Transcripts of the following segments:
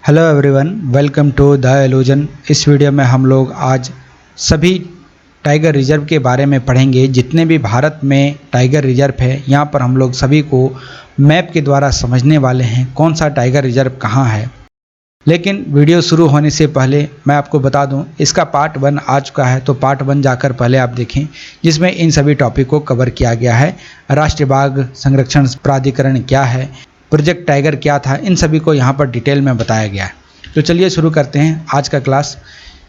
Hello everyone, welcome to the illusion. इस video में हम लोग आज सभी टाइगर रिजर्व के बारे में पढ़ेंगे। जितने भी भारत में टाइगर रिजर्व है, यहाँ पर हम लोग सभी को मैप के द्वारा समझने वाले हैं कौन सा टाइगर रिजर्व कहाँ है। लेकिन वीडियो शुरू होने से पहले मैं आपको बता दूं, इसका पार्ट 1 आ चुका है, तो पार्ट 1 जाकर पहले आप देखें, जिसमें इन सभी टॉपिक को कवर किया गया है। राष्ट्रीय बाघ संरक्षण प्राधिकरण क्या है, प्रोजेक्ट टाइगर क्या था, इन सभी को यहाँ पर डिटेल में बताया गया है। तो चलिए शुरू करते हैं आज का क्लास।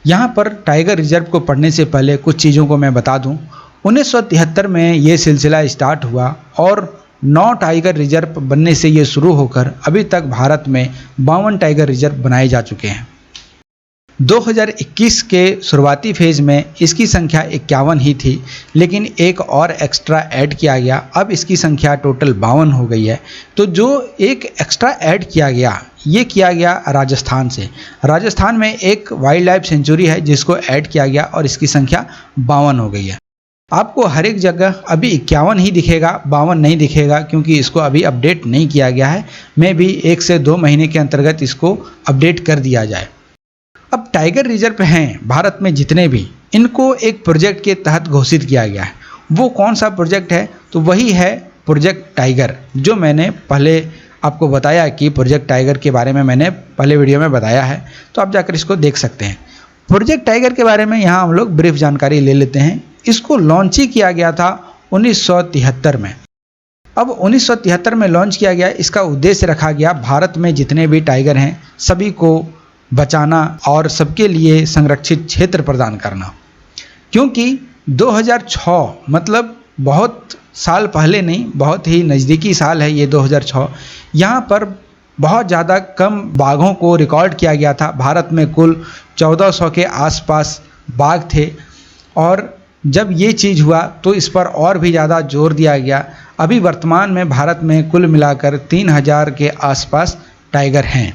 यहाँ पर टाइगर रिजर्व को पढ़ने से पहले कुछ चीज़ों को मैं बता दूँ। 1973 में ये सिलसिला स्टार्ट हुआ और 9 टाइगर रिजर्व बनने से ये शुरू होकर अभी तक भारत में 52 टाइगर रिजर्व बनाए जा चुके हैं। 2021 के शुरुआती फेज़ में इसकी संख्या 51 ही थी, लेकिन एक और एक्स्ट्रा ऐड किया गया। अब इसकी संख्या टोटल 52 हो गई है। तो जो एक एक्स्ट्रा ऐड किया गया, ये किया गया राजस्थान से। राजस्थान में एक वाइल्ड लाइफ सेंचुरी है जिसको ऐड किया गया और इसकी संख्या 52 हो गई है। आपको हर एक जगह अभी 51 ही दिखेगा, 52 नहीं दिखेगा, क्योंकि इसको अभी अपडेट नहीं किया गया है। मैं भी 1 से 2 महीने के अंतर्गत इसको अपडेट कर दिया जाए। अब टाइगर रिजर्व हैं भारत में जितने भी, इनको एक प्रोजेक्ट के तहत घोषित किया गया है। वो कौन सा प्रोजेक्ट है? तो वही है प्रोजेक्ट टाइगर, जो मैंने पहले आपको बताया कि प्रोजेक्ट टाइगर के बारे में मैंने पहले वीडियो में बताया है, तो आप जाकर इसको देख सकते हैं। प्रोजेक्ट टाइगर के बारे में यहाँ हम लोग ब्रीफ जानकारी ले लेते हैं। इसको लॉन्च ही किया गया था 1973 में। अब 1973 में लॉन्च किया गया। इसका उद्देश्य रखा गया भारत में जितने भी टाइगर हैं सभी को बचाना और सबके लिए संरक्षित क्षेत्र प्रदान करना। क्योंकि 2006 मतलब बहुत साल पहले नहीं, बहुत ही नज़दीकी साल है ये 2006। यहाँ पर बहुत ज़्यादा कम बाघों को रिकॉर्ड किया गया था। भारत में कुल 1400 के आसपास बाघ थे, और जब ये चीज़ हुआ तो इस पर और भी ज़्यादा जोर दिया गया। अभी वर्तमान में भारत में कुल मिलाकर 3000 के आसपास टाइगर हैं।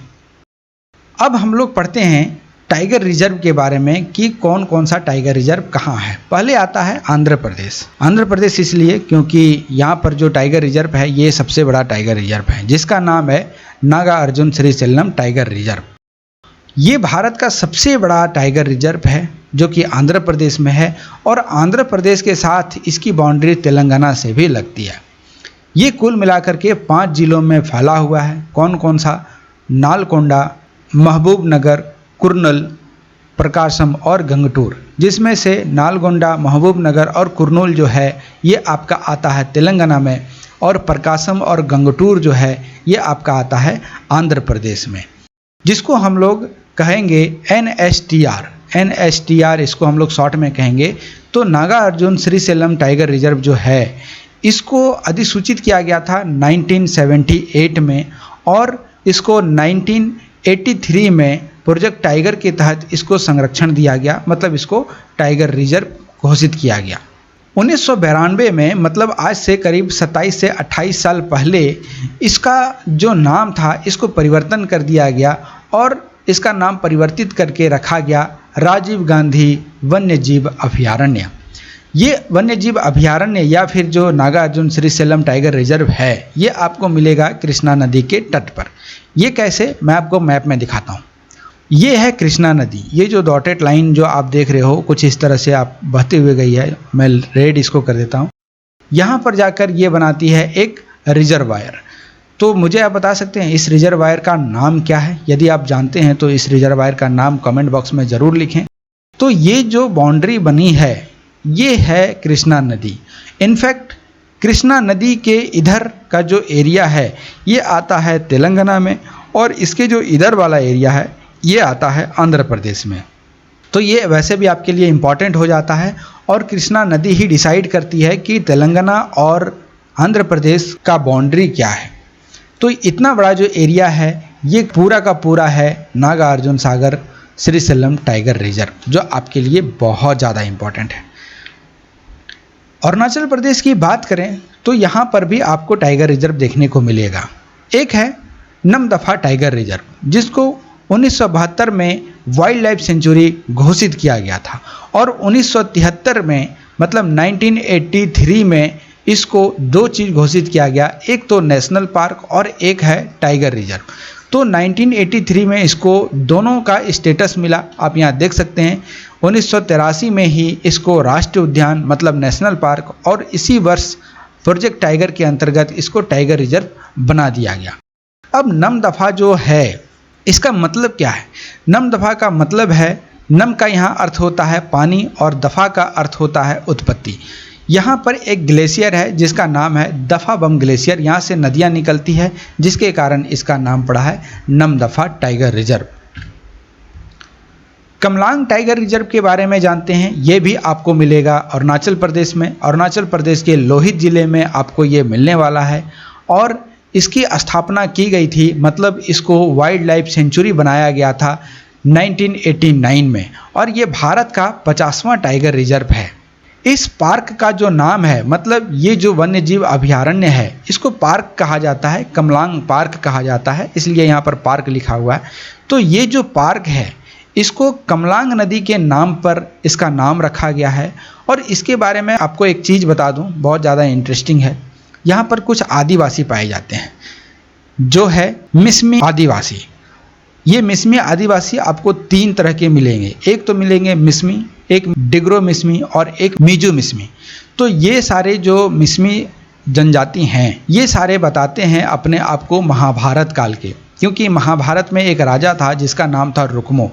अब हम लोग पढ़ते हैं टाइगर रिजर्व के बारे में कि कौन कौन सा टाइगर रिजर्व कहाँ है। पहले आता है आंध्र प्रदेश। आंध्र प्रदेश इसलिए क्योंकि यहाँ पर जो टाइगर रिजर्व है ये सबसे बड़ा टाइगर रिजर्व है, जिसका नाम है नागार्जुन श्रीशैलम टाइगर रिजर्व। ये भारत का सबसे बड़ा टाइगर रिजर्व है जो कि आंध्र प्रदेश में है, और आंध्र प्रदेश के साथ इसकी बाउंड्री तेलंगाना से भी लगती है। ये कुल मिलाकर के 5 जिलों में फैला हुआ है। कौन कौन सा? नालकोंडा, महबूबनगर, कुर्नूल, प्रकाशम और गंगटूर। जिसमें से नालगोंडा, महबूबनगर और कुर्नूल जो है ये आपका आता है तेलंगाना में, और प्रकाशम और गंगटूर जो है ये आपका आता है आंध्र प्रदेश में, जिसको हम लोग कहेंगे NSTR इसको हम लोग शॉर्ट में कहेंगे। तो नागार्जुन श्रीशैलम टाइगर रिजर्व जो है इसको अधिसूचित किया गया था 1978 में, और इसको 1983 में प्रोजेक्ट टाइगर के तहत इसको संरक्षण दिया गया, मतलब इसको टाइगर रिजर्व घोषित किया गया। 1992 में, मतलब आज से करीब 27 से 28 साल पहले, इसका जो नाम था इसको परिवर्तन कर दिया गया और इसका नाम परिवर्तित करके रखा गया राजीव गांधी वन्यजीव अभयारण्य। ये वन्यजीव अभयारण्य या फिर जो नागार्जुन श्रीशैलम टाइगर रिजर्व है ये आपको मिलेगा कृष्णा नदी के तट पर। ये कैसे, मैं आपको मैप में दिखाता हूँ। ये है कृष्णा नदी। ये जो डॉटेड लाइन जो आप देख रहे हो कुछ इस तरह से आप बहते हुए गई है। मैं रेड इसको कर देता हूँ। यहाँ पर जाकर ये बनाती है एक रिजर्वायर। तो मुझे आप बता सकते हैं इस रिजर्वायर का नाम क्या है? यदि आप जानते हैं तो इस रिजर्वायर का नाम कमेंट बॉक्स में ज़रूर लिखें। तो ये जो बाउंड्री बनी है ये है कृष्णा नदी। इनफैक्ट कृष्णा नदी के इधर का जो एरिया है ये आता है तेलंगाना में, और इसके जो इधर वाला एरिया है ये आता है आंध्र प्रदेश में। तो ये वैसे भी आपके लिए इम्पॉर्टेंट हो जाता है, और कृष्णा नदी ही डिसाइड करती है कि तेलंगाना और आंध्र प्रदेश का बाउंड्री क्या है। तो इतना बड़ा जो एरिया है ये पूरा का पूरा है नागार्जुन सागर श्रीशैलम टाइगर रिजर्व, जो आपके लिए बहुत ज़्यादा इम्पॉर्टेंट है। अरुणाचल प्रदेश की बात करें तो यहाँ पर भी आपको टाइगर रिजर्व देखने को मिलेगा। एक है नमदफा टाइगर रिजर्व, जिसको 1972 में वाइल्ड लाइफ सेंचुरी घोषित किया गया था, और 1973 में मतलब 1983 में इसको 2 चीज़ घोषित किया गया। एक तो नेशनल पार्क और एक है टाइगर रिजर्व। तो 1983 में इसको दोनों का स्टेटस मिला, आप यहाँ देख सकते हैं। 1983 में ही इसको राष्ट्रीय उद्यान मतलब नेशनल पार्क और इसी वर्ष प्रोजेक्ट टाइगर के अंतर्गत इसको टाइगर रिजर्व बना दिया गया। अब नमदफा जो है इसका मतलब क्या है? नमदफा का मतलब है, नम का यहाँ अर्थ होता है पानी और दफा का अर्थ होता है उत्पत्ति। यहाँ पर एक ग्लेशियर है जिसका नाम है दफा बम ग्लेशियर, यहाँ से नदियाँ निकलती है जिसके कारण इसका नाम पड़ा है Namdapha tiger reserve. Kamlang tiger reserve के बारे में जानते हैं, ये भी आपको मिलेगा अरुणाचल प्रदेश में। अरुणाचल प्रदेश के लोहित जिले में आपको ये मिलने वाला है और इसकी स्थापना की गई थी, मतलब इसको वाइल्ड लाइफ सेंचुरी बनाया गया था 1989 में और ये भारत का 50वां टाइगर रिजर्व है। इस पार्क का जो नाम है, मतलब ये जो वन्य जीव अभयारण्य है इसको पार्क कहा जाता है, कमलांग पार्क कहा जाता है, इसलिए यहाँ पर पार्क लिखा हुआ है। तो ये जो पार्क है इसको कमलांग नदी के नाम पर इसका नाम रखा गया है। और इसके बारे में आपको एक चीज़ बता दूं, बहुत ज़्यादा इंटरेस्टिंग है। यहाँ पर कुछ आदिवासी पाए जाते हैं जो है मिसमी आदिवासी। ये मिसमी आदिवासी आपको 3 तरह के मिलेंगे, एक तो मिलेंगे मिसमी, एक डिग्रो मिसमी और एक मीजू मिसमी। तो ये सारे जो मिसमी जनजाति हैं ये सारे बताते हैं अपने आप को महाभारत काल के, क्योंकि महाभारत में एक राजा था जिसका नाम था रुक्मो।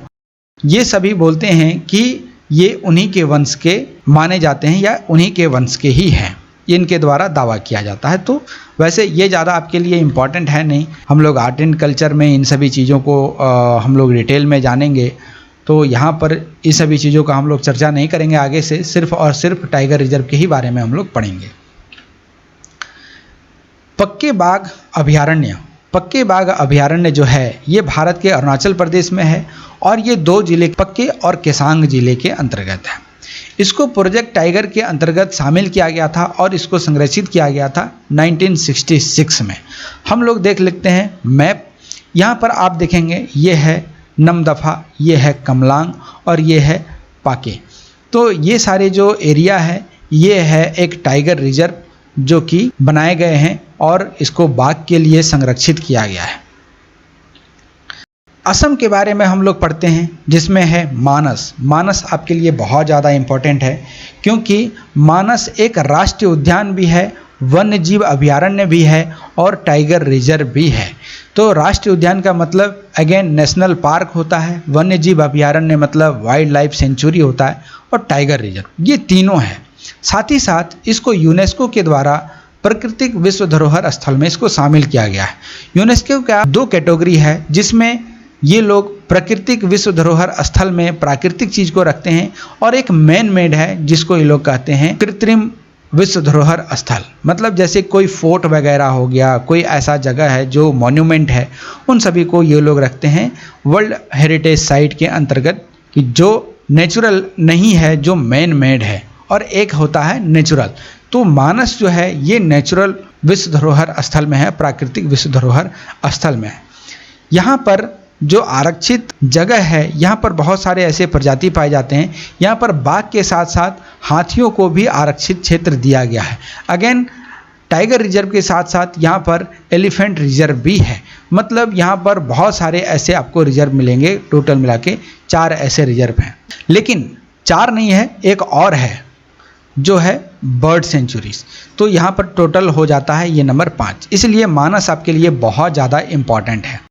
ये सभी बोलते हैं कि ये उन्हीं के वंश के माने जाते हैं या उन्हीं के वंश के ही हैं, इनके द्वारा दावा किया जाता है। तो वैसे ये ज़्यादा आपके लिए इम्पॉर्टेंट है नहीं, हम लोग आर्ट एंड कल्चर में इन सभी चीज़ों को हम लोग डिटेल में जानेंगे, तो यहाँ पर इन सभी चीज़ों का हम लोग चर्चा नहीं करेंगे आगे से, सिर्फ और सिर्फ टाइगर रिजर्व के ही बारे में हम लोग पढ़ेंगे। पक्के बाघ अभयारण्य, पक्के बाघ अभयारण्य जो है ये भारत के अरुणाचल प्रदेश में है और ये 2 जिले पक्के और केसांग जिले के अंतर्गत है। इसको प्रोजेक्ट टाइगर के अंतर्गत शामिल किया गया था और इसको संरक्षित किया गया था 1966 में। हम लोग देख लेते हैं मैप, यहाँ पर आप देखेंगे ये है नमदफा, ये है कमलांग और ये है पाके। तो ये सारे जो एरिया है ये है एक टाइगर रिजर्व जो कि बनाए गए हैं और इसको बाघ के लिए संरक्षित किया गया है। असम के बारे में हम लोग पढ़ते हैं जिसमें है मानस। मानस आपके लिए बहुत ज़्यादा इम्पोर्टेंट है क्योंकि मानस एक राष्ट्रीय उद्यान भी है, वन्य जीव अभयारण्य भी है और टाइगर रिजर्व भी है। तो राष्ट्रीय उद्यान का मतलब अगेन नेशनल पार्क होता है, वन्य जीव अभयारण्य मतलब वाइल्ड लाइफ सेंचुरी होता है और टाइगर रिजर्व, ये तीनों है। साथ ही साथ इसको यूनेस्को के द्वारा प्राकृतिक विश्व धरोहर स्थल में इसको शामिल किया गया है। यूनेस्को का 2 कैटेगरी है जिसमें ये लोग प्राकृतिक विश्व धरोहर स्थल में प्राकृतिक चीज़ को रखते हैं और एक मैन मेड है जिसको ये लोग कहते हैं कृत्रिम विश्व धरोहर स्थल। मतलब जैसे कोई फोर्ट वगैरह हो गया, कोई ऐसा जगह है जो मॉन्यूमेंट है, उन सभी को ये लोग रखते हैं वर्ल्ड हेरिटेज साइट के अंतर्गत, कि जो नेचुरल नहीं है, जो मैन मेड है, और एक होता है नेचुरल। तो मानस जो है ये नेचुरल विश्व धरोहर स्थल में है, प्राकृतिक विश्व धरोहर स्थल में है। यहाँ पर जो आरक्षित जगह है यहाँ पर बहुत सारे ऐसे प्रजाति पाए जाते हैं। यहाँ पर बाघ के साथ साथ हाथियों को भी आरक्षित क्षेत्र दिया गया है। अगेन टाइगर रिजर्व के साथ साथ यहाँ पर एलिफेंट रिजर्व भी है। मतलब यहाँ पर बहुत सारे ऐसे आपको रिजर्व मिलेंगे, टोटल मिला के 4 ऐसे रिजर्व हैं। लेकिन 4 नहीं है, एक और है जो है बर्ड सेंचुरीज। तो यहाँ पर टोटल हो जाता है ये नंबर 5। इसलिए मानस आपके लिए बहुत ज़्यादा इम्पॉर्टेंट है।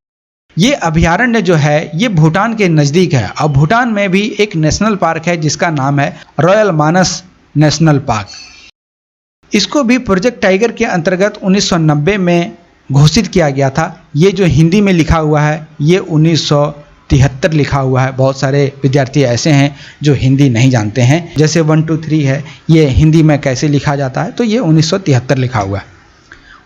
ये अभयारण्य जो है ये भूटान के नज़दीक है। अब भूटान में भी एक नेशनल पार्क है जिसका नाम है रॉयल मानस नेशनल पार्क। इसको भी प्रोजेक्ट टाइगर के अंतर्गत 1990 में घोषित किया गया था। ये जो हिंदी में लिखा हुआ है ये 1973 लिखा हुआ है। बहुत सारे विद्यार्थी ऐसे हैं जो हिंदी नहीं जानते हैं, जैसे 1 2 3 है, ये हिंदी में कैसे लिखा जाता है, तो ये 1973 लिखा हुआ है।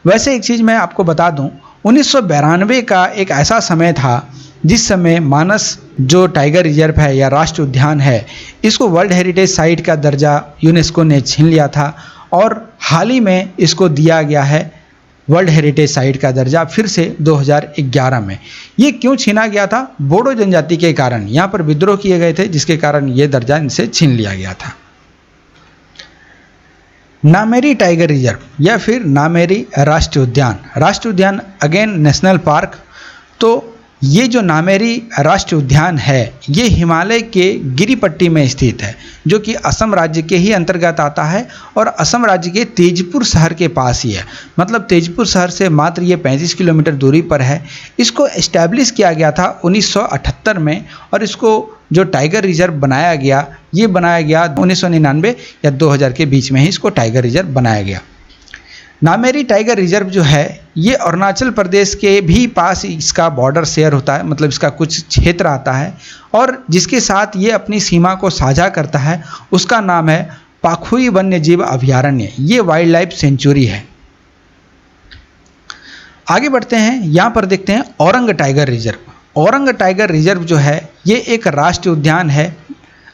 वैसे एक चीज़ मैं आपको बता दूं, 1992 का एक ऐसा समय था जिस समय मानस जो टाइगर रिजर्व है या राष्ट्रीय उद्यान है, इसको वर्ल्ड हेरिटेज साइट का दर्जा यूनेस्को ने छीन लिया था और हाल ही में इसको दिया गया है वर्ल्ड हेरिटेज साइट का दर्जा फिर से 2011 में। ये क्यों छीना गया था? बोडो जनजाति के कारण यहाँ पर विद्रोह किए गए थे, जिसके कारण ये दर्जा इनसे छीन लिया गया था। नामेरी टाइगर रिजर्व या फिर नामेरी राष्ट्रीय उद्यान। राष्ट्रीय उद्यान अगेन नेशनल पार्क। तो ये जो नामेरी राष्ट्रीय उद्यान है ये हिमालय के गिरी पट्टी में स्थित है, जो कि असम राज्य के ही अंतर्गत आता है और असम राज्य के तेजपुर शहर के पास ही है। मतलब तेजपुर शहर से मात्र ये 35 किलोमीटर दूरी पर है। इसको एस्टैब्लिश किया गया था 1978 में और इसको जो टाइगर रिजर्व बनाया गया, ये बनाया गया 1999 या 2000 के बीच में ही इसको टाइगर रिजर्व बनाया गया। नामेरी टाइगर रिजर्व जो है ये अरुणाचल प्रदेश के भी पास इसका बॉर्डर शेयर होता है, मतलब इसका कुछ क्षेत्र आता है और जिसके साथ ये अपनी सीमा को साझा करता है उसका नाम है पाखुई वन्यजीव अभयारण्य। ये वाइल्ड लाइफ सेंचुरी है। आगे बढ़ते हैं, यहाँ पर देखते हैं Orang tiger reserve. Orang tiger reserve जो है ये एक राष्ट्रीय उद्यान है,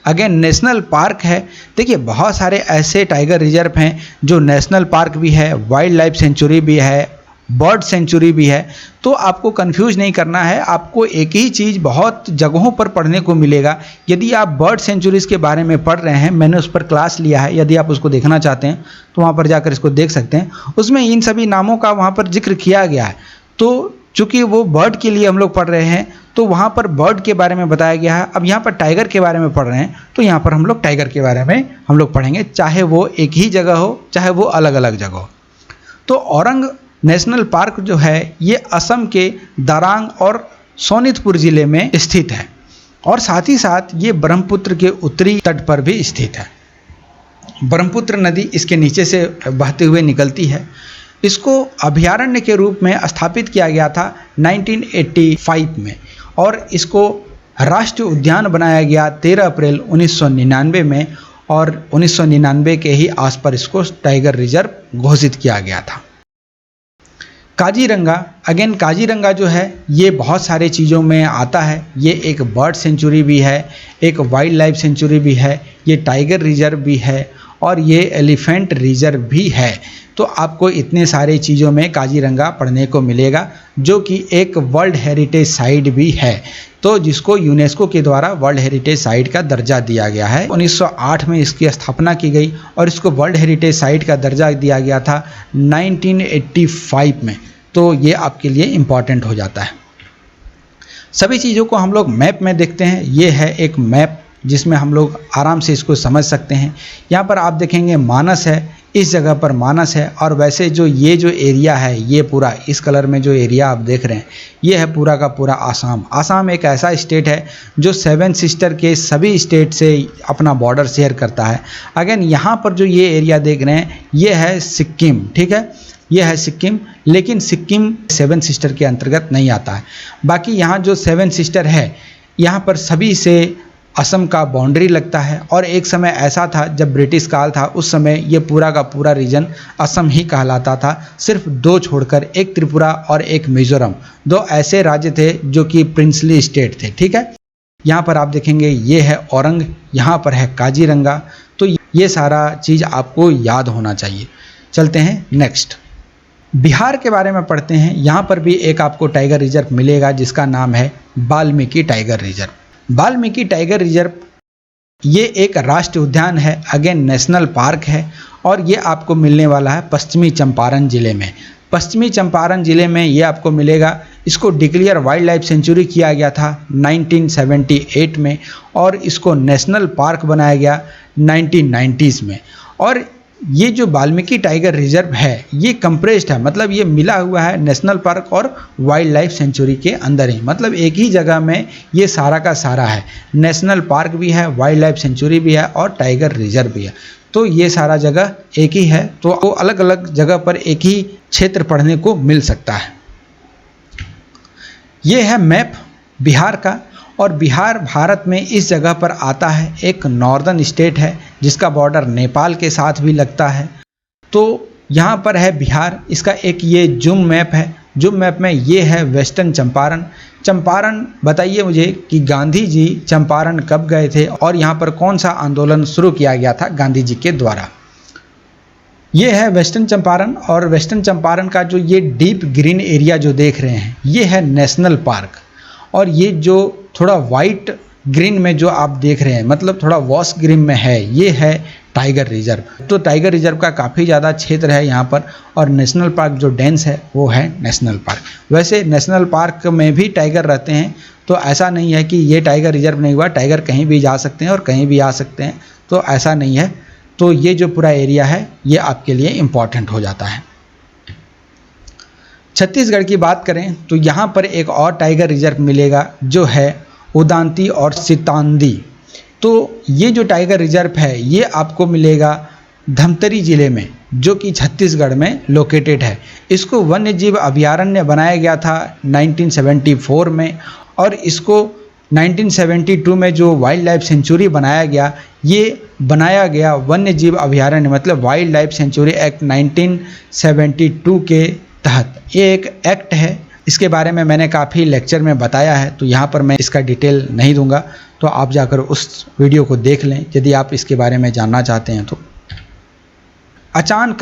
अगेन नेशनल पार्क है। देखिए बहुत सारे ऐसे टाइगर रिजर्व हैं जो नेशनल पार्क भी है, वाइल्ड लाइफ सेंचुरी भी है, बर्ड सेंचुरी भी है। तो आपको कंफ्यूज नहीं करना है, आपको एक ही चीज़ बहुत जगहों पर पढ़ने को मिलेगा। यदि आप बर्ड सेंचुरीज के बारे में पढ़ रहे हैं, मैंने उस पर क्लास लिया है, यदि आप उसको देखना चाहते हैं तो वहाँ पर जाकर इसको देख सकते हैं। उसमें इन सभी नामों का वहाँ पर जिक्र किया गया है। तो चूँकि वो बर्ड के लिए हम लोग पढ़ रहे हैं तो वहाँ पर बर्ड के बारे में बताया गया है। अब यहाँ पर टाइगर के बारे में पढ़ रहे हैं तो यहाँ पर हम लोग टाइगर के बारे में हम लोग पढ़ेंगे, चाहे वो एक ही जगह हो चाहे वो अलग अलग जगह हो। तो औरंग नेशनल पार्क जो है ये असम के दारांग और सोनितपुर ज़िले में स्थित है और साथ ही साथ ये ब्रह्मपुत्र के उत्तरी तट पर भी स्थित है। ब्रह्मपुत्र नदी इसके नीचे से बहते हुए निकलती है। इसको अभयारण्य के रूप में स्थापित किया गया था 1985 में और इसको राष्ट्रीय उद्यान बनाया गया 13 अप्रैल 1999 में और 1999 के ही आसपास इसको टाइगर रिजर्व घोषित किया गया था। काजीरंगा, अगेन काजीरंगा जो है ये बहुत सारे चीज़ों में आता है। ये एक बर्ड सेंचुरी भी है, एक वाइल्ड लाइफ सेंचुरी भी है, ये टाइगर रिजर्व भी है और ये एलिफेंट रिजर्व भी है। तो आपको इतने सारे चीज़ों में काजीरंगा पढ़ने को मिलेगा, जो कि एक वर्ल्ड हेरिटेज साइट भी है, तो जिसको यूनेस्को के द्वारा वर्ल्ड हेरिटेज साइट का दर्जा दिया गया है। 1908 में इसकी स्थापना की गई और इसको वर्ल्ड हेरिटेज साइट का दर्जा दिया गया था 1985 में। तो ये आपके लिए इम्पॉर्टेंट हो जाता है। सभी चीज़ों को हम लोग मैप में देखते हैं। ये है एक मैप जिसमें हम लोग आराम से इसको समझ सकते हैं। यहाँ पर आप देखेंगे मानस है, इस जगह पर मानस है और वैसे जो ये जो एरिया है ये पूरा इस कलर में जो एरिया आप देख रहे हैं ये है पूरा का पूरा आसाम। आसाम एक ऐसा स्टेट है जो 7 सिस्टर के सभी स्टेट से अपना बॉर्डर शेयर करता है। अगेन यहाँ पर जो ये एरिया देख रहे हैं ये है सिक्किम, ठीक है, ये है सिक्किम, लेकिन सिक्किम 7 सिस्टर के अंतर्गत नहीं आता है। बाकी यहाँ जो 7 सिस्टर है यहाँ पर सभी से असम का बाउंड्री लगता है और एक समय ऐसा था जब ब्रिटिश काल था उस समय ये पूरा का पूरा रीजन असम ही कहलाता था। सिर्फ 2 छोड़कर, एक त्रिपुरा और एक मिजोरम, 2 ऐसे राज्य थे जो कि प्रिंसली स्टेट थे, ठीक है। यहाँ पर आप देखेंगे ये है औरंग, यहाँ पर है काजीरंगा। तो ये सारा चीज़ आपको याद होना चाहिए। चलते हैं नेक्स्ट, बिहार के बारे में पढ़ते हैं। यहाँ पर भी एक आपको टाइगर रिजर्व मिलेगा जिसका नाम है Valmiki tiger reserve. Valmiki tiger reserve ये एक राष्ट्रीय उद्यान है, अगेन नेशनल पार्क है और ये आपको मिलने वाला है पश्चिमी चंपारण ज़िले में। पश्चिमी चंपारण ज़िले में ये आपको मिलेगा। इसको डिक्लेयर वाइल्ड लाइफ सेंचुरी किया गया था 1978 में और इसको नेशनल पार्क बनाया गया 1990s में। और ये जो वाल्मीकि टाइगर रिजर्व है ये कंप्रेस्ड है, मतलब ये मिला हुआ है नेशनल पार्क और वाइल्ड लाइफ सेंचुरी के अंदर ही, मतलब एक ही जगह में ये सारा का सारा है। नेशनल पार्क भी है, वाइल्ड लाइफ सेंचुरी भी है और टाइगर रिजर्व भी है। तो ये सारा जगह एक ही है, तो अलग अलग जगह पर एक ही क्षेत्र पढ़ने को मिल सकता है। ये है मैप बिहार का और बिहार भारत में इस जगह पर आता है। एक नॉर्दर्न स्टेट है जिसका बॉर्डर नेपाल के साथ भी लगता है। तो यहाँ पर है बिहार। इसका एक ये जूम मैप है। जूम मैप में ये है वेस्टर्न चंपारण। चंपारण बताइए मुझे कि गांधी जी चंपारण कब गए थे और यहाँ पर कौन सा आंदोलन शुरू किया गया था गांधी जी के द्वारा। ये है वेस्टर्न चंपारण और वेस्टर्न चंपारण का जो ये डीप ग्रीन एरिया जो देख रहे हैं ये है नेशनल पार्क। और ये जो थोड़ा वाइट ग्रीन में जो आप देख रहे हैं, मतलब थोड़ा वॉश ग्रीन में है, ये है टाइगर रिजर्व। तो टाइगर रिजर्व का काफ़ी ज़्यादा क्षेत्र है यहाँ पर, और नेशनल पार्क जो डेंस है वो है नेशनल पार्क। वैसे नेशनल पार्क में भी टाइगर रहते हैं, तो ऐसा नहीं है कि ये टाइगर रिजर्व नहीं हुआ, टाइगर कहीं भी जा सकते हैं और कहीं भी आ सकते हैं, तो ऐसा नहीं है। तो ये जो पूरा एरिया है ये आपके लिए इम्पॉर्टेंट हो जाता है। छत्तीसगढ़ की बात करें तो यहाँ पर एक और टाइगर रिजर्व मिलेगा जो है उदांती और सितांदी। तो ये जो टाइगर रिजर्व है ये आपको मिलेगा धमतरी जिले में, जो कि छत्तीसगढ़ में लोकेटेड है। इसको वन्य जीव अभयारण्य बनाया गया था 1974 में, और इसको 1972 में जो वाइल्ड लाइफ सेंचुरी बनाया गया, ये बनाया गया वन्य जीव अभयारण्य मतलब वाइल्ड लाइफ सेंचुरी एक्ट 1972 के तहत। ये एक एक्ट है, इसके बारे में मैंने काफ़ी लेक्चर में बताया है, तो यहाँ पर मैं इसका डिटेल नहीं दूंगा, तो आप जाकर उस वीडियो को देख लें यदि आप इसके बारे में जानना चाहते हैं तो। अचान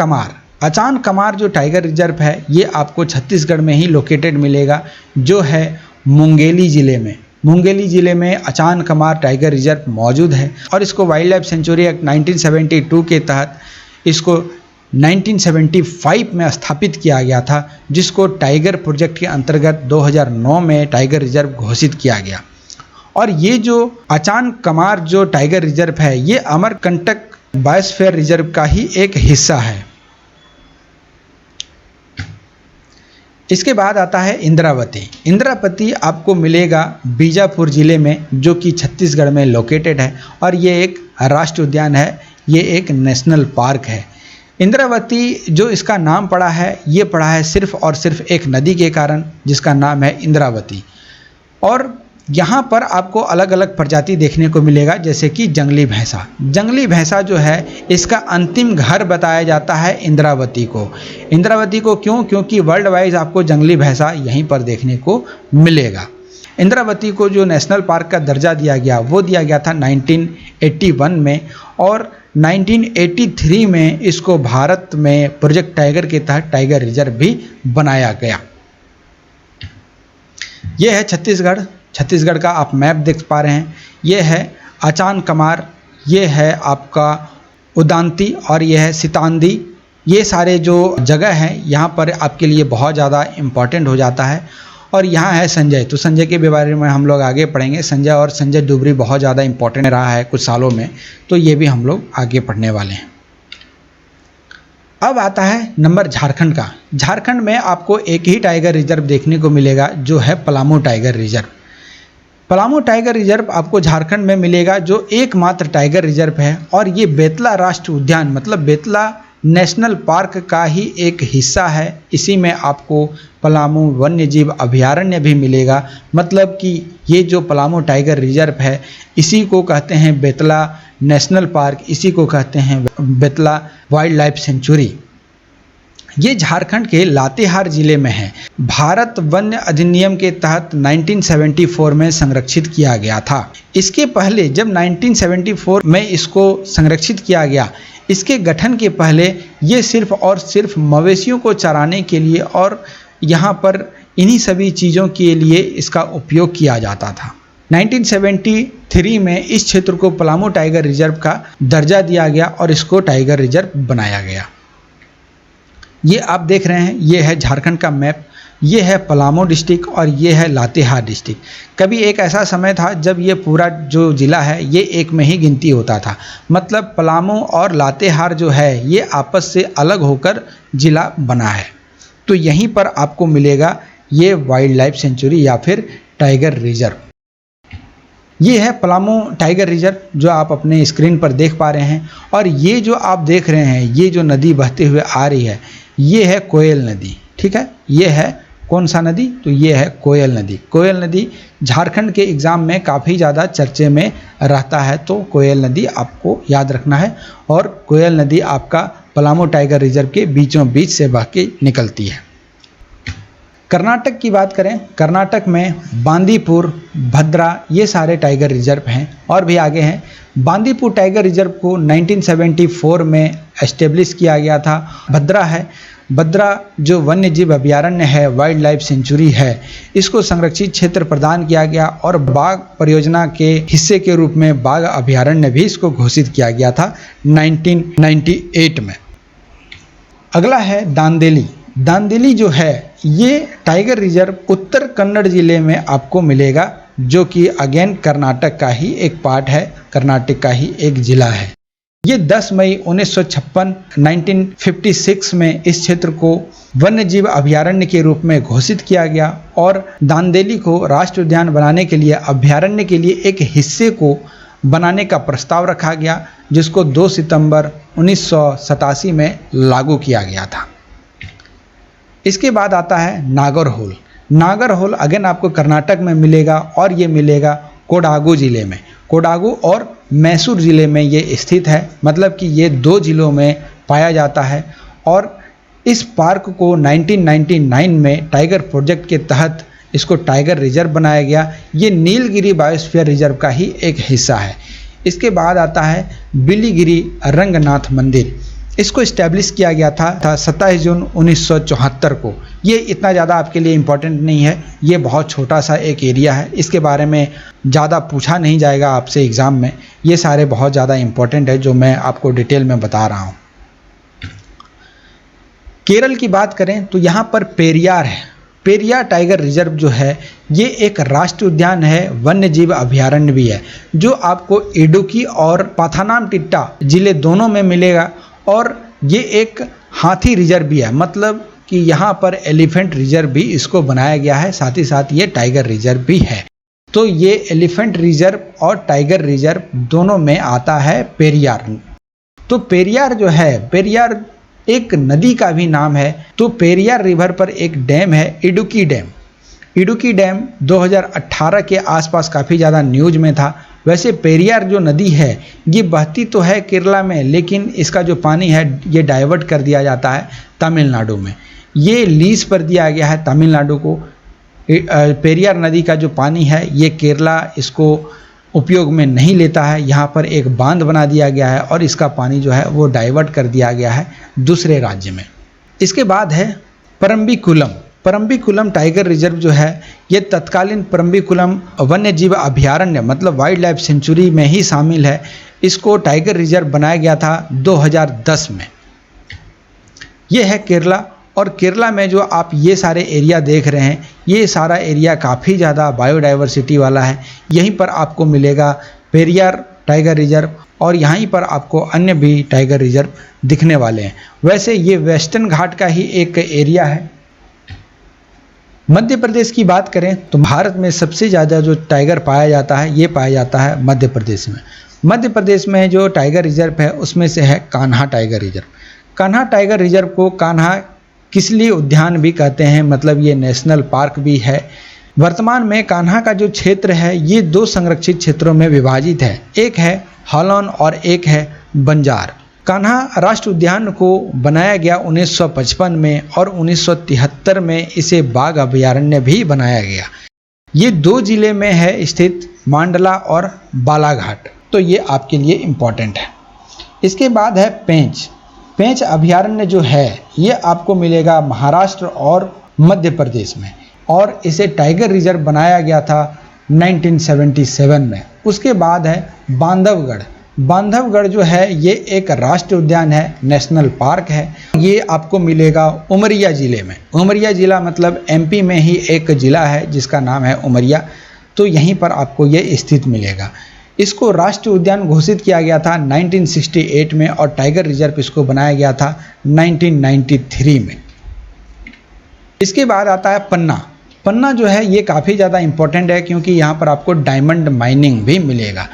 कमार जो टाइगर रिजर्व है ये आपको छत्तीसगढ़ में ही लोकेटेड मिलेगा, जो है मुंगेली ज़िले में। मुंगेली ज़िले में अचान कमार टाइगर रिजर्व मौजूद है, और इसको वाइल्ड लाइफ सेंचुरी एक्ट 1972 के तहत इसको 1975 में स्थापित किया गया था, जिसको टाइगर प्रोजेक्ट के अंतर्गत 2009 में टाइगर रिजर्व घोषित किया गया। और ये जो अचान कमार जो टाइगर रिजर्व है ये अमरकंटक बायोस्फीयर रिजर्व का ही एक हिस्सा है। इसके बाद आता है इंद्रावती। इंद्रावती आपको मिलेगा बीजापुर ज़िले में, जो कि छत्तीसगढ़ में लोकेटेड है, और ये एक राष्ट्रीय उद्यान है, ये एक नेशनल पार्क है। इंद्रावती जो इसका नाम पड़ा है ये पड़ा है सिर्फ और सिर्फ एक नदी के कारण, जिसका नाम है इंद्रावती। और यहाँ पर आपको अलग अलग प्रजाति देखने को मिलेगा, जैसे कि जंगली भैंसा। जंगली भैंसा जो है इसका अंतिम घर बताया जाता है इंद्रावती को। इंद्रावती को क्यों? क्योंकि वर्ल्ड वाइज आपको जंगली भैंसा यहीं पर देखने को मिलेगा। इंद्रावती को जो नेशनल पार्क का दर्जा दिया गया वो दिया गया था 1981 में, और 1983 में इसको भारत में प्रोजेक्ट टाइगर के तहत टाइगर रिजर्व भी बनाया गया। ये है छत्तीसगढ़ का आप मैप देख पा रहे हैं। ये है अचान कमार, ये है आपका उदांती, और ये है सितांदी। ये सारे जो जगह हैं यहाँ पर आपके लिए बहुत ज़्यादा इम्पॉर्टेंट हो जाता है। और यहाँ है संजय, तो संजय के बारे में हम लोग आगे पढ़ेंगे। संजय डुबरी बहुत ज़्यादा इम्पॉर्टेंट रहा है कुछ सालों में, तो ये भी हम लोग आगे पढ़ने वाले हैं। अब आता है नंबर झारखंड का। झारखंड में आपको एक ही टाइगर रिजर्व देखने को मिलेगा, जो है Palamu tiger reserve. Palamu tiger reserve आपको झारखंड में मिलेगा, जो एकमात्र टाइगर रिजर्व है, और ये बेतला राष्ट्रीय उद्यान मतलब बेतला नेशनल पार्क का ही एक हिस्सा है। इसी में आपको पलामू वन्य जीव अभयारण्य भी मिलेगा। मतलब कि ये जो पलामू टाइगर रिजर्व है इसी को कहते हैं बेतला नेशनल पार्क, इसी को कहते हैं बेतला वाइल्ड लाइफ सेंचुरी। ये झारखंड के लातेहार जिले में है। भारत वन्य अधिनियम के तहत 1974 में संरक्षित किया गया था। इसके पहले जब 1974 में इसको संरक्षित किया गया, इसके गठन के पहले ये सिर्फ और सिर्फ मवेशियों को चराने के लिए और यहाँ पर इन्हीं सभी चीज़ों के लिए इसका उपयोग किया जाता था। 1973 में इस क्षेत्र को पलामू टाइगर रिजर्व का दर्जा दिया गया और इसको टाइगर रिजर्व बनाया गया। ये आप देख रहे हैं, ये है झारखंड का मैप। ये है पलामू डिस्ट्रिक्ट और ये है लातेहार डिस्ट्रिक्ट। कभी एक ऐसा समय था जब ये पूरा जो ज़िला है ये एक में ही गिनती होता था। मतलब पलामू और लातेहार जो है ये आपस से अलग होकर ज़िला बना है। तो यहीं पर आपको मिलेगा ये वाइल्ड लाइफ सेंचुरी या फिर टाइगर रिजर्व। ये है पलामू टाइगर रिजर्व जो आप अपने स्क्रीन पर देख पा रहे हैं। और ये जो आप देख रहे हैं, ये जो नदी बहते हुए आ रही है, ये है कोयल नदी। ठीक है, ये है कौन सा नदी? तो ये है कोयल नदी। कोयल नदी झारखंड के एग्ज़ाम में काफ़ी ज़्यादा चर्चे में रहता है, तो कोयल नदी आपको याद रखना है। और कोयल नदी आपका पलामू टाइगर रिजर्व के बीचों बीच से बह के निकलती है। कर्नाटक की बात करें, कर्नाटक में बांदीपुर, भद्रा, ये सारे टाइगर रिजर्व हैं और भी आगे हैं। बांदीपुर टाइगर रिजर्व को 1974 में एस्टेब्लिश किया गया था। भद्रा है, बद्रा जो वन्य जीव अभयारण्य है, वाइल्ड लाइफ सेंचुरी है, इसको संरक्षित क्षेत्र प्रदान किया गया और बाघ परियोजना के हिस्से के रूप में बाघ अभयारण्य भी इसको घोषित किया गया था 1998 में। अगला है दांदेली। दांदेली जो है ये टाइगर रिजर्व उत्तर कन्नड़ जिले में आपको मिलेगा, जो कि अगेन कर्नाटक का ही एक पार्ट है, कर्नाटक का ही एक जिला है। ये 10 मई 1956 में इस क्षेत्र को वन्यजीव अभयारण्य के रूप में घोषित किया गया और दांदेली को राष्ट्रीय उद्यान बनाने के लिए अभयारण्य के लिए एक हिस्से को बनाने का प्रस्ताव रखा गया, जिसको 2 सितंबर 1987 में लागू किया गया था। इसके बाद आता है नागरहोल। नागरहोल अगेन आपको कर्नाटक में मिलेगा और ये मिलेगा कोडागू जिले में। कोडागू और मैसूर जिले में ये स्थित है, मतलब कि ये 2 जिलों में पाया जाता है। और इस पार्क को 1999 में टाइगर प्रोजेक्ट के तहत इसको टाइगर रिजर्व बनाया गया। ये नीलगिरी बायोस्फीयर रिजर्व का ही एक हिस्सा है। इसके बाद आता है बिलीगिरी रंगनाथ मंदिर। इसको इस्टेब्लिश किया गया था 27 जून 1974 को। ये इतना ज़्यादा आपके लिए इम्पोर्टेंट नहीं है, ये बहुत छोटा सा एक एरिया है, इसके बारे में ज़्यादा पूछा नहीं जाएगा आपसे एग्ज़ाम में। ये सारे बहुत ज़्यादा इम्पोर्टेंट है जो मैं आपको डिटेल में बता रहा हूँ। केरल की बात करें तो यहाँ पर पेरियार है। पेरियार टाइगर रिजर्व जो है ये एक राष्ट्रीय उद्यान है, वन्य जीव अभयारण्य भी है, जो आपको इडुक्की और पाथानामथिट्टा जिले दोनों में मिलेगा। और ये एक हाथी रिजर्व भी है, मतलब कि यहाँ पर एलिफेंट रिजर्व भी इसको बनाया गया है, साथ ही साथ ये टाइगर रिजर्व भी है। तो ये एलिफेंट रिजर्व और टाइगर रिजर्व दोनों में आता है पेरियार। तो पेरियार जो है, पेरियार एक नदी का भी नाम है। तो पेरियार रिवर पर एक डैम है, इडुक्की डैम। इडुक्की डैम 2018 के आसपास काफ़ी ज़्यादा न्यूज में था। वैसे पेरियार जो नदी है ये बहती तो है केरला में, लेकिन इसका जो पानी है ये डाइवर्ट कर दिया जाता है तमिलनाडु में। ये लीज पर दिया गया है तमिलनाडु को। पेरियार नदी का जो पानी है ये केरला इसको उपयोग में नहीं लेता है। यहाँ पर एक बांध बना दिया गया है और इसका पानी जो है वो डाइवर्ट कर दिया गया है दूसरे राज्य में। इसके बाद है परम्बिकुलम। परम्बिकुलम टाइगर रिजर्व जो है ये तत्कालीन परम्बिकुलम वन्य जीव अभयारण्य मतलब वाइल्ड लाइफ सेंचुरी में ही शामिल है। इसको टाइगर रिजर्व बनाया गया था 2010 में। ये है केरला, और केरला में जो आप ये सारे एरिया देख रहे हैं ये सारा एरिया काफ़ी ज़्यादा बायोडाइवर्सिटी वाला है। यहीं पर आपको मिलेगा पेरियार टाइगर रिजर्व और यहीं पर आपको अन्य भी टाइगर रिजर्व दिखने वाले हैं। वैसे ये वेस्टर्न घाट का ही एक एरिया है। मध्य प्रदेश की बात करें तो भारत में सबसे ज़्यादा जो टाइगर पाया जाता है ये पाया जाता है मध्य प्रदेश में। मध्य प्रदेश में जो टाइगर रिजर्व है उसमें से है Kanha tiger reserve. Kanha tiger reserve को कान्हा किसली उद्यान भी कहते हैं, मतलब ये नेशनल पार्क भी है। वर्तमान में कान्हा का जो क्षेत्र है ये 2 संरक्षित क्षेत्रों में विभाजित है, एक है हालोन और एक है बंजार। कान्हा राष्ट्रीय उद्यान को बनाया गया 1955 में और 1973 में इसे बाघ अभयारण्य भी बनाया गया। ये 2 जिले में है स्थित, मांडला और बालाघाट। तो ये आपके लिए इम्पोर्टेंट है। इसके बाद है पेंच। पेंच अभयारण्य जो है ये आपको मिलेगा महाराष्ट्र और मध्य प्रदेश में, और इसे टाइगर रिजर्व बनाया गया था 1977 में। उसके बाद है बांधवगढ़। बांधवगढ़ जो है ये एक राष्ट्रीय उद्यान है, नेशनल पार्क है। ये आपको मिलेगा उमरिया ज़िले में। उमरिया ज़िला मतलब एमपी में ही एक ज़िला है जिसका नाम है उमरिया। तो यहीं पर आपको ये स्थित मिलेगा। इसको राष्ट्रीय उद्यान घोषित किया गया था 1968 में और टाइगर रिजर्व इसको बनाया गया था 1993 में। इसके बाद आता है पन्ना। पन्ना जो है ये काफ़ी ज़्यादा इम्पोर्टेंट है क्योंकि यहाँ पर आपको डायमंड माइनिंग भी मिलेगा।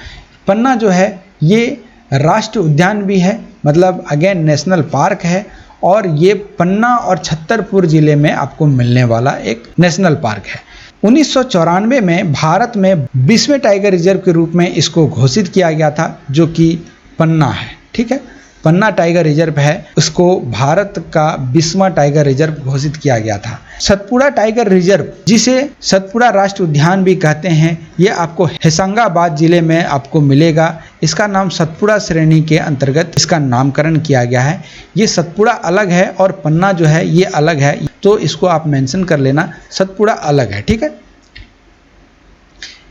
पन्ना जो है ये राष्ट्रीय उद्यान भी है, मतलब अगेन नेशनल पार्क है, और ये पन्ना और छतरपुर ज़िले में आपको मिलने वाला एक नेशनल पार्क है। 1994 में भारत में 20वें टाइगर रिजर्व के रूप में इसको घोषित किया गया था, जो कि पन्ना है। ठीक है, पन्ना टाइगर रिजर्व है उसको भारत का 20वां टाइगर रिजर्व घोषित किया गया था। सतपुड़ा टाइगर रिजर्व, जिसे सतपुड़ा राष्ट्रीय उद्यान भी कहते हैं, ये आपको होशंगाबाद जिले में आपको मिलेगा। इसका नाम सतपुड़ा श्रेणी के अंतर्गत इसका नामकरण किया गया है। ये सतपुड़ा अलग है और पन्ना जो है ये अलग है, तो इसको आप मेंशन कर लेना, सतपुड़ा अलग है, ठीक है।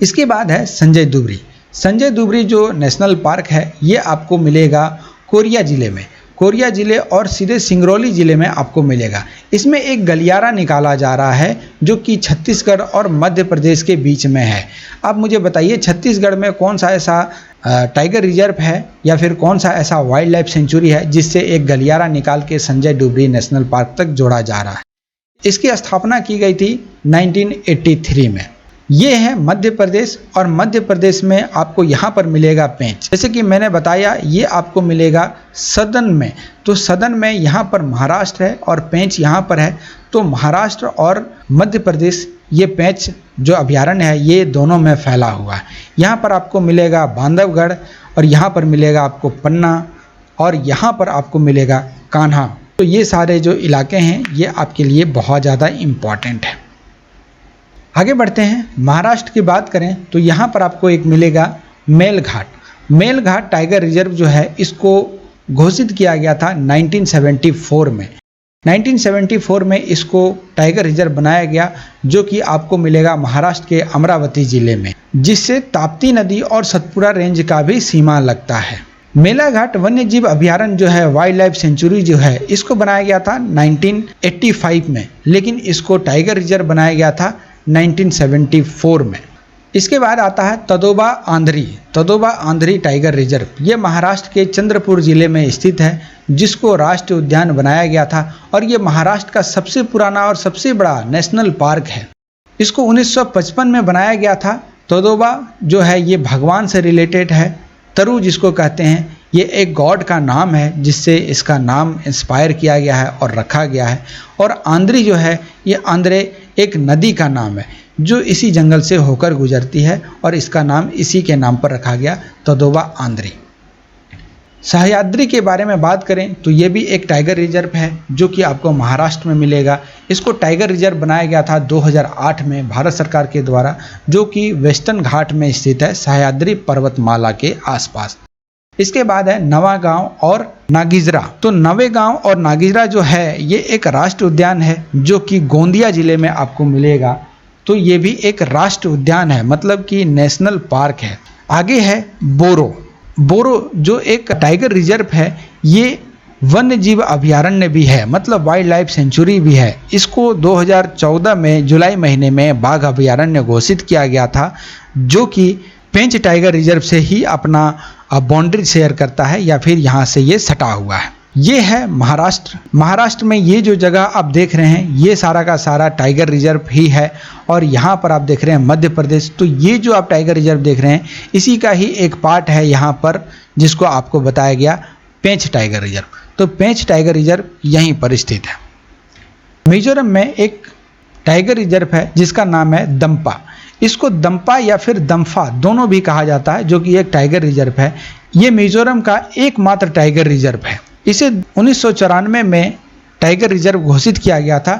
इसके बाद है संजय दुबरी। संजय दुबरी जो नेशनल पार्क है ये आपको मिलेगा कोरिया जिले में, कोरिया जिले और सीधे सिंगरौली जिले में आपको मिलेगा। इसमें एक गलियारा निकाला जा रहा है जो कि छत्तीसगढ़ और मध्य प्रदेश के बीच में है। आप मुझे बताइए छत्तीसगढ़ में कौन सा ऐसा टाइगर रिजर्व है या फिर कौन सा ऐसा वाइल्ड लाइफ सेंचुरी है जिससे एक गलियारा निकाल के संजय दुबरी नेशनल पार्क तक जोड़ा जा रहा है। इसकी स्थापना की गई थी 1983 में। ये है मध्य प्रदेश, और मध्य प्रदेश में आपको यहाँ पर मिलेगा पेंच। जैसे कि मैंने बताया ये आपको मिलेगा सदन में, तो सदन में यहाँ पर महाराष्ट्र है और पेंच यहाँ पर है। तो महाराष्ट्र और मध्य प्रदेश ये पेंच जो अभयारण्य है ये दोनों में फैला हुआ है। यहाँ पर आपको मिलेगा बांधवगढ़, और यहाँ पर मिलेगा आपको पन्ना, और यहाँ पर आपको मिलेगा कान्हा। तो ये सारे जो इलाके हैं ये आपके लिए बहुत ज़्यादा इम्पॉर्टेंट है। आगे बढ़ते हैं। महाराष्ट्र की बात करें तो यहाँ पर आपको एक मिलेगा मेलघाट। मेलघाट टाइगर रिजर्व जो है इसको घोषित किया गया था 1974 में। 1974 में इसको टाइगर रिजर्व बनाया गया, जो कि आपको मिलेगा महाराष्ट्र के अमरावती जिले में, जिससे ताप्ती नदी और सतपुड़ा रेंज का भी सीमा लगता है। मेलाघाट वन्य जीव अभयारण्य जो है, वाइल्ड लाइफ सेंचुरी जो है, इसको बनाया गया था 1985 में, लेकिन इसको टाइगर रिजर्व बनाया गया था 1974 में। इसके बाद आता है तदोबा आंध्री। तदोबा आंध्री टाइगर रिजर्व ये महाराष्ट्र के चंद्रपुर जिले में स्थित है, जिसको राष्ट्रीय उद्यान बनाया गया था, और ये महाराष्ट्र का सबसे पुराना और सबसे बड़ा नेशनल पार्क है। इसको 1955 में बनाया गया था। तदोबा जो है ये भगवान से रिलेटेड है। तरु जिसको कहते हैं ये एक गॉड का नाम है, जिससे इसका नाम इंस्पायर किया गया है और रखा गया है। और आंध्री जो है ये आंध्रे एक नदी का नाम है जो इसी जंगल से होकर गुजरती है, और इसका नाम इसी के नाम पर रखा गया, तदोबा आंध्री। सह्याद्री के बारे में बात करें तो ये भी एक टाइगर रिजर्व है जो कि आपको महाराष्ट्र में मिलेगा। इसको टाइगर रिजर्व बनाया गया था 2008 में भारत सरकार के द्वारा, जो कि वेस्टर्न घाट में स्थित है, सह्याद्री पर्वतमाला के आसपास। इसके बाद है नवागांव और नागिजरा। तो नवेगांव और नागिजरा जो है ये एक राष्ट्रीय उद्यान है जो कि गोंदिया जिले में आपको मिलेगा। तो ये भी एक राष्ट्रीय उद्यान है, मतलब कि नेशनल पार्क है। आगे है बोरो। बोरो जो एक टाइगर रिजर्व है, ये वन्य जीव अभयारण्य भी है, मतलब वाइल्ड लाइफ सेंचुरी भी है। इसको 2014 में जुलाई महीने में बाघ अभयारण्य घोषित किया गया था, जो कि पेंच टाइगर रिजर्व से ही अपना बाउंड्री शेयर करता है, या फिर यहाँ से ये सटा हुआ है। ये है महाराष्ट्र। महाराष्ट्र में ये जो जगह आप देख रहे हैं ये सारा का सारा टाइगर रिजर्व ही है, और यहाँ पर आप देख रहे हैं मध्य प्रदेश। तो ये जो आप टाइगर रिजर्व देख रहे हैं इसी का ही एक पार्ट है यहाँ पर, जिसको आपको बताया गया पेंच टाइगर रिजर्व। तो पेंच टाइगर रिजर्व यहीं पर स्थित है। मिजोरम में एक टाइगर रिजर्व है जिसका नाम है दम्पा। इसको दम्पा या फिर दम्फा दोनों भी कहा जाता है, जो कि एक टाइगर रिजर्व है। ये मिजोरम का एकमात्र टाइगर रिजर्व है। इसे 1994 में टाइगर रिजर्व घोषित किया गया था।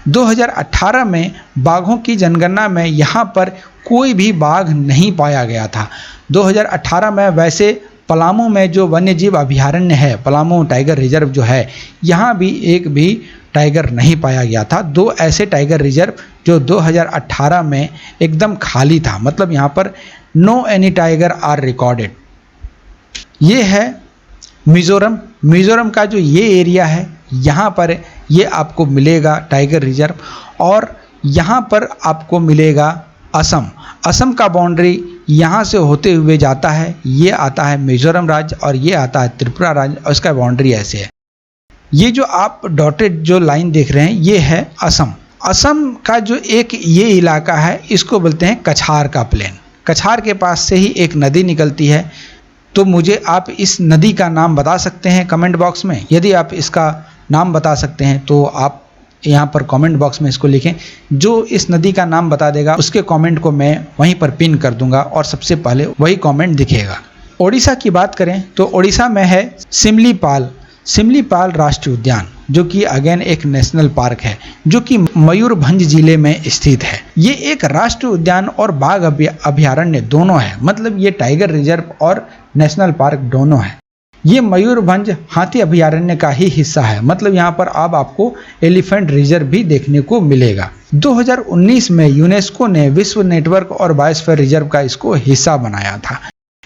2018 में बाघों की जनगणना में यहाँ पर कोई भी बाघ नहीं पाया गया था। 2018 में वैसे पलामू में जो वन्य जीव अभयारण्य है, पलामू टाइगर रिजर्व जो है, यहाँ भी एक भी टाइगर नहीं पाया गया था। दो ऐसे टाइगर रिजर्व जो 2018 में एकदम खाली था, मतलब यहाँ पर no any tiger are recorded. ये है मिजोरम। मिजोरम का जो ये एरिया है यहाँ पर ये आपको मिलेगा टाइगर रिजर्व, और यहाँ पर आपको मिलेगा असम। असम का बाउंड्री यहाँ से होते हुए जाता है, ये आता है मिजोरम राज्य और ये आता है त्रिपुरा राज्य, और इसका बाउंड्री ऐसे है। ये जो आप डॉटेड जो लाइन देख रहे हैं ये है असम। असम का जो एक ये इलाका है इसको बोलते हैं कछार का प्लेन। कछार के पास से ही एक नदी निकलती है। तो मुझे आप इस नदी का नाम बता सकते हैं कमेंट बॉक्स में। यदि आप इसका नाम बता सकते हैं तो आप यहाँ पर कमेंट बॉक्स में इसको लिखें। जो इस नदी का नाम बता देगा उसके कमेंट को मैं वहीं पर पिन कर दूंगा और सबसे पहले वही कमेंट दिखेगा। ओडिशा की बात करें तो ओडिशा में है सिमलीपाल राष्ट्रीय उद्यान, जो कि अगेन एक नेशनल पार्क है, जो कि मयूरभंज जिले में स्थित है। ये एक राष्ट्रीय उद्यान और बाघ अभयारण्य दोनों है, मतलब ये टाइगर रिजर्व और नेशनल पार्क दोनों है। ये मयूरभंज हाथी अभयारण्य का ही हिस्सा है, मतलब यहाँ पर अब आपको एलिफेंट रिजर्व भी देखने को मिलेगा। 2019 में यूनेस्को ने विश्व नेटवर्क और बायोस्फीयर रिजर्व का इसको हिस्सा बनाया था।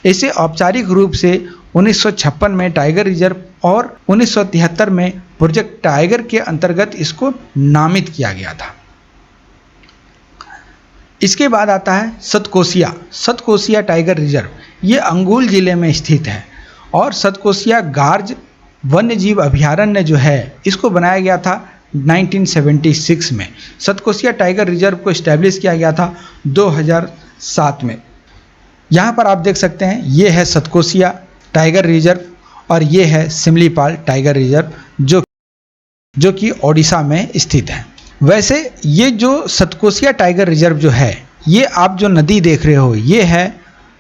इसे औपचारिक रूप से 1956 में टाइगर रिजर्व और 1973 में प्रोजेक्ट टाइगर के अंतर्गत इसको नामित किया गया था। इसके बाद आता है सतकोसिया टाइगर रिजर्व। ये अंगुल जिले में स्थित है और सतकोसिया गार्ज वन्यजीव अभयारण्य जो है इसको बनाया गया था 1976 में। सतकोसिया टाइगर रिजर्व को इस्टेब्लिश किया गया था 2007 में। यहाँ पर आप देख सकते हैं, ये है सतकोसिया टाइगर रिजर्व और ये है सिमलीपाल टाइगर रिजर्व जो कि ओडिशा में स्थित है। वैसे ये जो सतकोसिया टाइगर रिजर्व जो है, ये आप जो नदी देख रहे हो ये है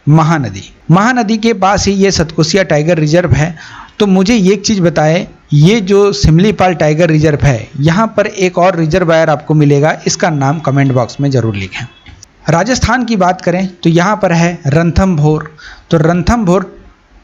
महानदी के पास ही ये सतकोसिया टाइगर रिजर्व है। तो मुझे ये एक चीज़ बताएं, ये जो सिमलीपाल टाइगर रिजर्व है, यहाँ पर एक और रिजर्वायर आपको मिलेगा, इसका नाम कमेंट बॉक्स में ज़रूर लिखें। राजस्थान की बात करें तो यहाँ पर है रणथंभौर। तो रणथंभौर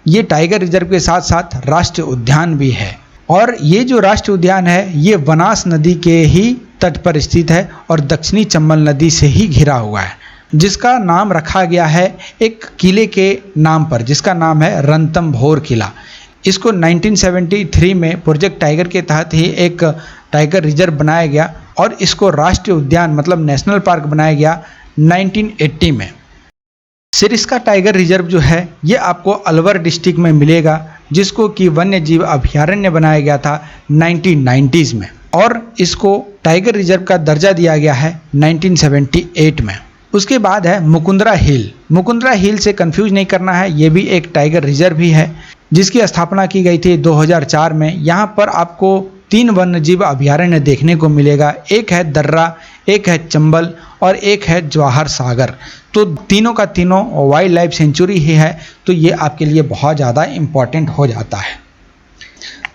ये टाइगर रिजर्व के साथ साथ राष्ट्रीय उद्यान भी है और ये जो राष्ट्रीय उद्यान है ये बनास नदी के ही तट पर स्थित है और दक्षिणी चंबल नदी से ही घिरा हुआ है, जिसका नाम रखा गया है एक किले के नाम पर, जिसका नाम है रणथंभौर किला। इसको 1973 में प्रोजेक्ट टाइगर के तहत ही एक टाइगर रिजर्व बनाया गया और इसको राष्ट्रीय उद्यान मतलब नेशनल पार्क बनाया गया 1980 में। सिरिस्का टाइगर रिजर्व जो है ये आपको अलवर डिस्ट्रिक्ट में मिलेगा, जिसको कि वन्य जीव अभयारण्य बनाया गया था 1990s में और इसको टाइगर रिजर्व का दर्जा दिया गया है 1978 में। उसके बाद है मुकुंदरा हिल से कंफ्यूज नहीं करना है, ये भी एक टाइगर रिजर्व ही है जिसकी स्थापना की गई थी 2004 में। यहाँ पर आपको 3 वन्यजीव अभयारण्य देखने को मिलेगा, एक है दर्रा, एक है चंबल और एक है जवाहर सागर। तो तीनों का तीनों वाइल्ड लाइफ सेंचुरी ही है, तो ये आपके लिए बहुत ज़्यादा इम्पॉर्टेंट हो जाता है।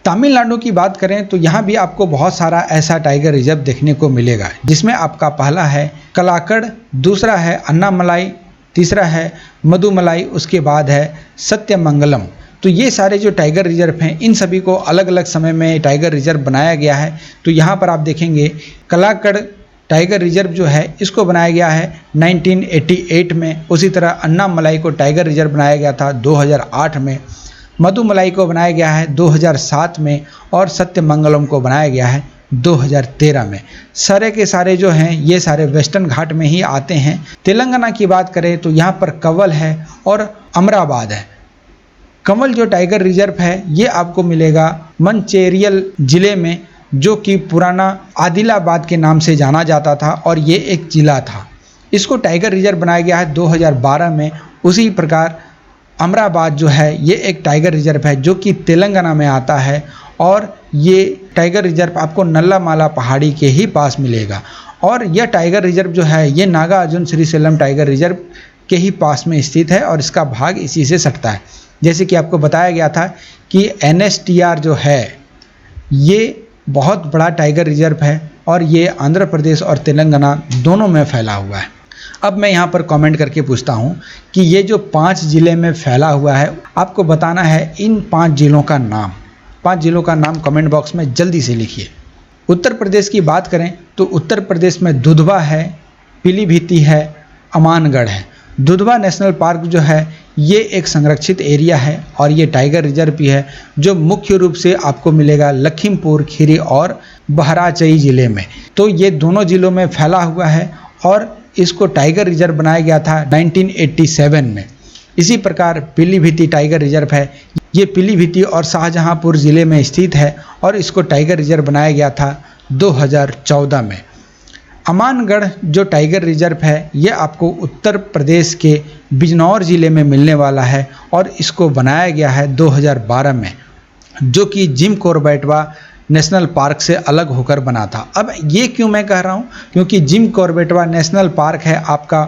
तमिलनाडु की बात करें तो यहाँ भी आपको बहुत सारा ऐसा टाइगर रिजर्व देखने को मिलेगा, जिसमें आपका पहला है कलाकड़, दूसरा है अन्नामलाई, तीसरा है मधुमलाई, उसके बाद है सत्यमंगलम। तो ये सारे जो टाइगर रिजर्व हैं इन सभी को अलग अलग समय में टाइगर रिजर्व बनाया गया है। तो यहाँ पर आप देखेंगे कलाकड़ टाइगर रिजर्व जो है इसको बनाया गया है 1988 में। उसी तरह अन्नामलाई को टाइगर रिजर्व बनाया गया था 2008 में, मधुमलाई को बनाया गया है 2007 में और सत्यमंगलम को बनाया गया है 2013 में। सारे के सारे जो हैं ये सारे वेस्टर्न घाट में ही आते हैं। तेलंगाना की बात करें तो यहाँ पर कंवल है और अमराबाद है। कंवल जो टाइगर रिजर्व है ये आपको मिलेगा मंचेरियल जिले में, जो कि पुराना आदिलाबाद के नाम से जाना जाता था और ये एक जिला था। इसको टाइगर रिजर्व बनाया गया है 2012 में। उसी प्रकार अमराबाद जो है ये एक टाइगर रिजर्व है जो कि तेलंगाना में आता है और ये टाइगर रिजर्व आपको नल्लामाला पहाड़ी के ही पास मिलेगा। और यह टाइगर रिजर्व जो है ये नागार्जुन श्रीशैलम टाइगर रिजर्व के ही पास में स्थित है और इसका भाग इसी से सटता है। जैसे कि आपको बताया गया था कि NSTR जो है ये बहुत बड़ा टाइगर रिजर्व है और ये आंध्र प्रदेश और तेलंगाना दोनों में फैला हुआ है। अब मैं यहाँ पर कमेंट करके पूछता हूँ कि ये जो 5 ज़िले में फैला हुआ है, आपको बताना है इन 5 ज़िलों का नाम। 5 ज़िलों का नाम कमेंट बॉक्स में जल्दी से लिखिए। उत्तर प्रदेश की बात करें तो उत्तर प्रदेश में दुधवा है, पीलीभीती है, अमानगढ़ है। दुधवा नेशनल पार्क जो है ये एक संरक्षित एरिया है और ये टाइगर रिजर्व भी है, जो मुख्य रूप से आपको मिलेगा लखीमपुर खीरी और बहराइच जिले में। तो ये दोनों ज़िलों में फैला हुआ है और इसको टाइगर रिजर्व बनाया गया था 1987 में। इसी प्रकार पीलीभीती टाइगर रिजर्व है, ये पीलीभीती और शाहजहांपुर ज़िले में स्थित है और इसको टाइगर रिजर्व बनाया गया था 2014 में। अमानगढ़ जो टाइगर रिजर्व है ये आपको उत्तर प्रदेश के बिजनौर ज़िले में मिलने वाला है और इसको बनाया गया है 2012 में, जो कि जिम कॉर्बेटवा नेशनल पार्क से अलग होकर बना था। अब ये क्यों मैं कह रहा हूँ, क्योंकि जिम कॉर्बेटवा नेशनल पार्क है आपका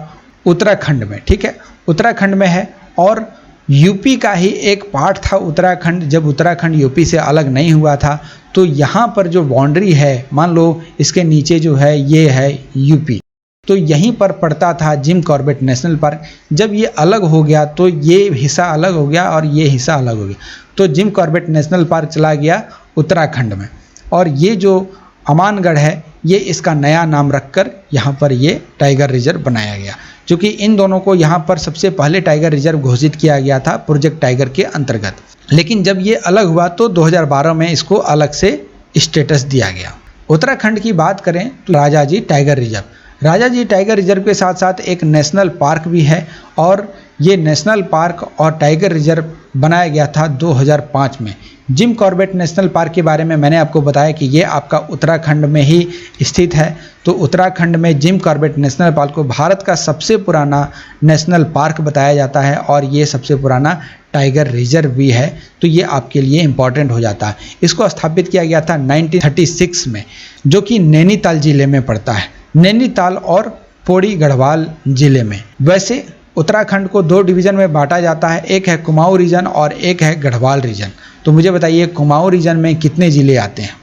उत्तराखंड में, ठीक है, उत्तराखंड में है और यूपी का ही एक पार्ट था उत्तराखंड। जब उत्तराखंड यूपी से अलग नहीं हुआ था तो यहाँ पर जो बाउंड्री है, मान लो इसके नीचे जो है ये है यूपी, तो यहीं पर पड़ता था जिम कॉर्बेट नेशनल पार्क। जब ये अलग हो गया तो ये हिस्सा अलग हो गया और ये हिस्सा अलग हो गया, तो जिम कॉर्बेट नेशनल पार्क चला गया उत्तराखंड में। और ये जो अमानगढ़ है ये इसका नया नाम रखकर यहाँ पर ये टाइगर रिजर्व बनाया गया, क्योंकि इन दोनों को यहाँ पर सबसे पहले टाइगर रिजर्व घोषित किया गया था प्रोजेक्ट टाइगर के अंतर्गत। लेकिन जब ये अलग हुआ तो 2012 में इसको अलग से स्टेटस दिया गया। उत्तराखंड की बात करें तो Rajaji tiger reserve, Rajaji tiger reserve के साथ साथ एक नेशनल पार्क भी है, और ये नेशनल पार्क और टाइगर रिजर्व बनाया गया था 2005 में। जिम कॉर्बेट नेशनल पार्क के बारे में मैंने आपको बताया कि ये आपका उत्तराखंड में ही स्थित है। तो उत्तराखंड में जिम कॉर्बेट नेशनल पार्क को भारत का सबसे पुराना नेशनल पार्क बताया जाता है, और ये सबसे पुराना टाइगर रिजर्व भी है, तो ये आपके लिए इम्पॉर्टेंट हो जाता है। इसको स्थापित किया गया था 1936 में, जो कि नैनीताल जिले में पड़ता है, नैनीताल और पौड़ी गढ़वाल जिले में। वैसे उत्तराखंड को 2 डिवीज़न में बांटा जाता है, एक है कुमाऊं रीजन और एक है गढ़वाल रीजन। तो मुझे बताइए कुमाऊं रीजन में कितने ज़िले आते हैं?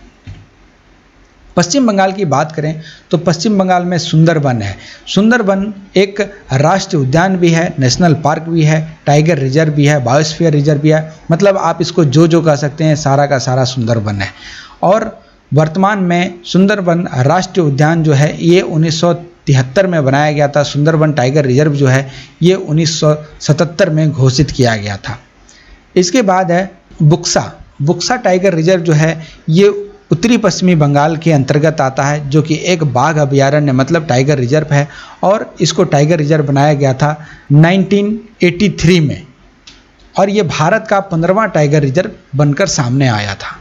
पश्चिम बंगाल की बात करें तो पश्चिम बंगाल में सुंदरबन है। सुंदरबन एक राष्ट्रीय उद्यान भी है, नेशनल पार्क भी है, टाइगर रिजर्व भी है, बायोस्फीयर रिजर्व भी है, मतलब आप इसको जो कह सकते हैं सारा का सारा सुंदरबन है। और वर्तमान में सुंदरबन राष्ट्रीय उद्यान जो है ये 1973 में बनाया गया था। सुंदरबन टाइगर रिजर्व जो है ये 1977 में घोषित किया गया था। इसके बाद है बुक्सा टाइगर रिजर्व जो है ये उत्तरी पश्चिमी बंगाल के अंतर्गत आता है, जो कि एक बाघ अभयारण्य मतलब टाइगर रिजर्व है, और इसको टाइगर रिजर्व बनाया गया था 1983 में, और ये भारत का 15वां टाइगर रिजर्व बनकर सामने आया था।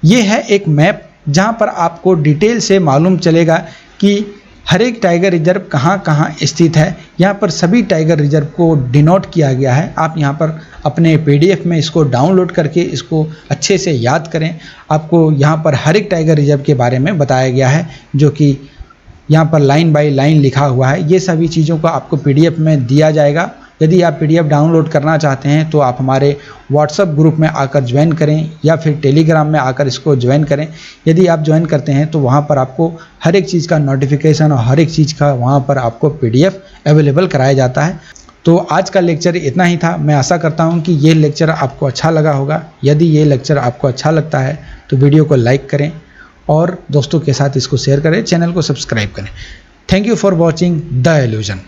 ये है एक मैप जहाँ पर आपको डिटेल से मालूम चलेगा कि हर एक टाइगर रिजर्व कहाँ कहाँ स्थित है। यहाँ पर सभी टाइगर रिजर्व को डिनोट किया गया है। आप यहाँ पर अपने PDF में इसको डाउनलोड करके इसको अच्छे से याद करें। आपको यहाँ पर हर एक टाइगर रिजर्व के बारे में बताया गया है, जो कि यहाँ पर लाइन बाय लाइन लिखा हुआ है। ये सभी चीज़ों को आपको PDF में दिया जाएगा। यदि आप PDF डाउनलोड करना चाहते हैं तो आप हमारे WhatsApp ग्रुप में आकर ज्वाइन करें, या फिर टेलीग्राम में आकर इसको ज्वाइन करें। यदि आप ज्वाइन करते हैं तो वहाँ पर आपको हर एक चीज़ का नोटिफिकेशन और हर एक चीज़ का वहाँ पर आपको PDF अवेलेबल कराया जाता है। तो आज का लेक्चर इतना ही था। मैं आशा करता हूँ कि ये लेक्चर आपको अच्छा लगा होगा। यदि ये लेक्चर आपको अच्छा लगता है तो वीडियो को लाइक करें और दोस्तों के साथ इसको शेयर करें, चैनल को सब्सक्राइब करें। Thank you for watching the illusion.